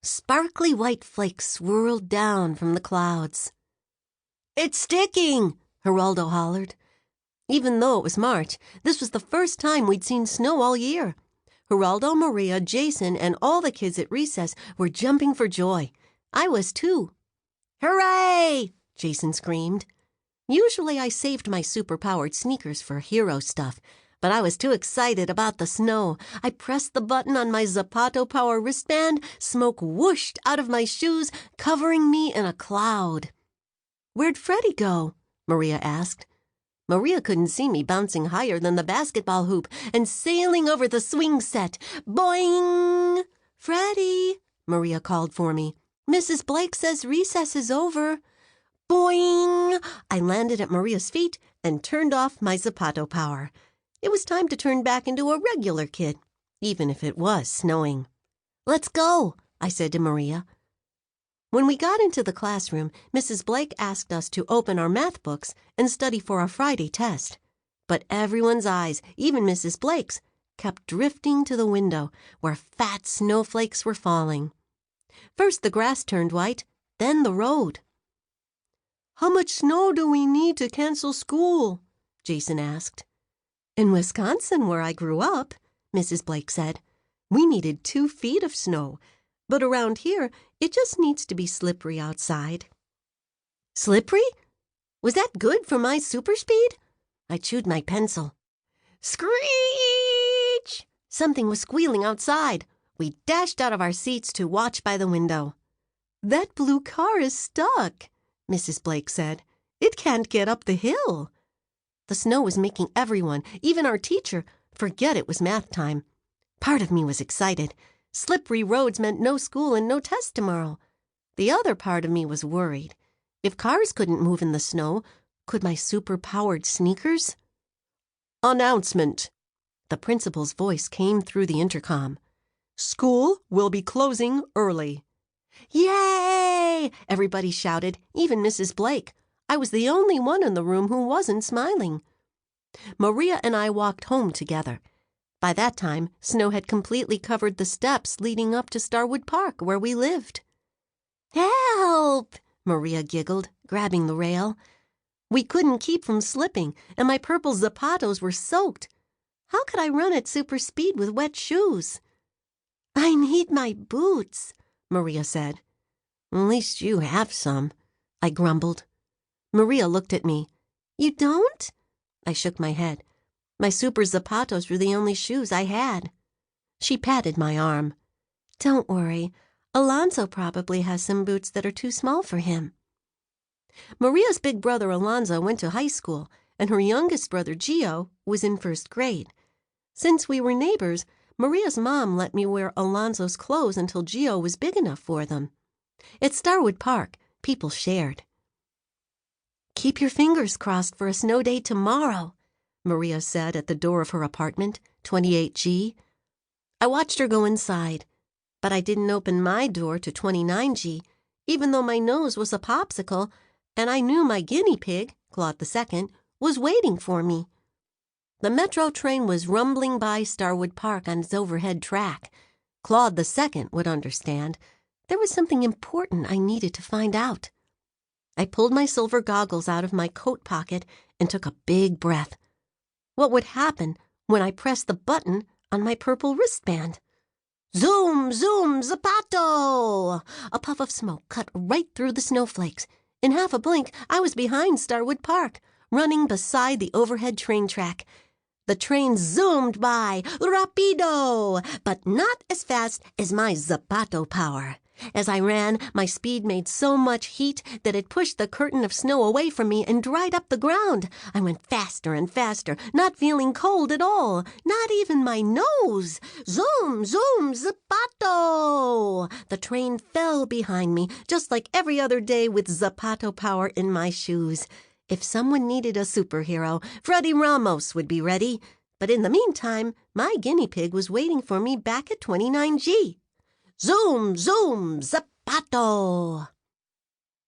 Sparkly white flakes swirled down from the clouds. "It's sticking!" Geraldo hollered. Even though it was March, this was the first time we'd seen snow all year. Geraldo, Maria, Jason, and all the kids at recess were jumping for joy. I was too. "Hooray!" Jason screamed. Usually I saved my super-powered sneakers for hero stuff, but I was too excited about the snow. I pressed the button on my Zapato power wristband. Smoke whooshed out of my shoes, covering me in a cloud. "Where'd Freddie go?" Maria asked. Maria couldn't see me bouncing higher than the basketball hoop and sailing over the swing set. Boing! "Freddie," Maria called for me. "Mrs. Blake says recess is over." Boing! I landed at Maria's feet and turned off my Zapato power. It was time to turn back into a regular kid, even if it was snowing. "Let's go," I said to Maria. When we got into the classroom, Mrs. Blake asked us to open our math books and study for our Friday test. But everyone's eyes, even Mrs. Blake's, kept drifting to the window where fat snowflakes were falling. First the grass turned white, then the road. "How much snow do we need to cancel school?" Jason asked. "In Wisconsin, where I grew up," Mrs. Blake said, "we needed 2 feet of snow. But around here, it just needs to be slippery outside." Slippery? Was that good for my super speed? I chewed my pencil. Screech! Something was squealing outside. We dashed out of our seats to watch by the window. "That blue car is stuck," Mrs. Blake said. "It can't get up the hill." The snow was making everyone, even our teacher, forget it was math time. Part of me was excited. Slippery roads meant no school and no test tomorrow. The other part of me was worried. If cars couldn't move in the snow, could my super-powered sneakers? "Announcement!" The principal's voice came through the intercom. "School will be closing early." "Yay!" Everybody shouted, even Mrs. Blake. I was the only one in the room who wasn't smiling. Maria and I walked home together. By that time, snow had completely covered the steps leading up to Starwood Park, where we lived. "Help!" Maria giggled, grabbing the rail. We couldn't keep from slipping, and my purple zapatos were soaked. How could I run at super speed with wet shoes? "I need my boots," Maria said. "At least you have some," I grumbled. Maria looked at me. "You don't?" I shook my head. My super zapatos were the only shoes I had. She patted my arm. "Don't worry. Alonzo probably has some boots that are too small for him." Maria's big brother Alonzo went to high school, and her youngest brother Gio was in 1st grade. Since we were neighbors, Maria's mom let me wear Alonzo's clothes until Gio was big enough for them. At Starwood Park, people shared. "Keep your fingers crossed for a snow day tomorrow," Maria said at the door of her apartment, 28G. I watched her go inside, but I didn't open my door to 29G, even though my nose was a popsicle, and I knew my guinea pig, Claude II, was waiting for me. The metro train was rumbling by Starwood Park on its overhead track. Claude II would understand. There was something important I needed to find out. I pulled my silver goggles out of my coat pocket and took a big breath. What would happen when I pressed the button on my purple wristband? Zoom, zoom, Zapato! A puff of smoke cut right through the snowflakes. In half a blink, I was behind Starwood Park, running beside the overhead train track. The train zoomed by, rapido, but not as fast as my Zapato power. As I ran, my speed made so much heat that it pushed the curtain of snow away from me and dried up the ground. I went faster and faster, not feeling cold at all, not even my nose. Zoom, zoom, Zapato! The train fell behind me, just like every other day with Zapato power in my shoes. If someone needed a superhero, Freddie Ramos would be ready. But in the meantime, my guinea pig was waiting for me back at 29G. Zoom, zoom, Zapato!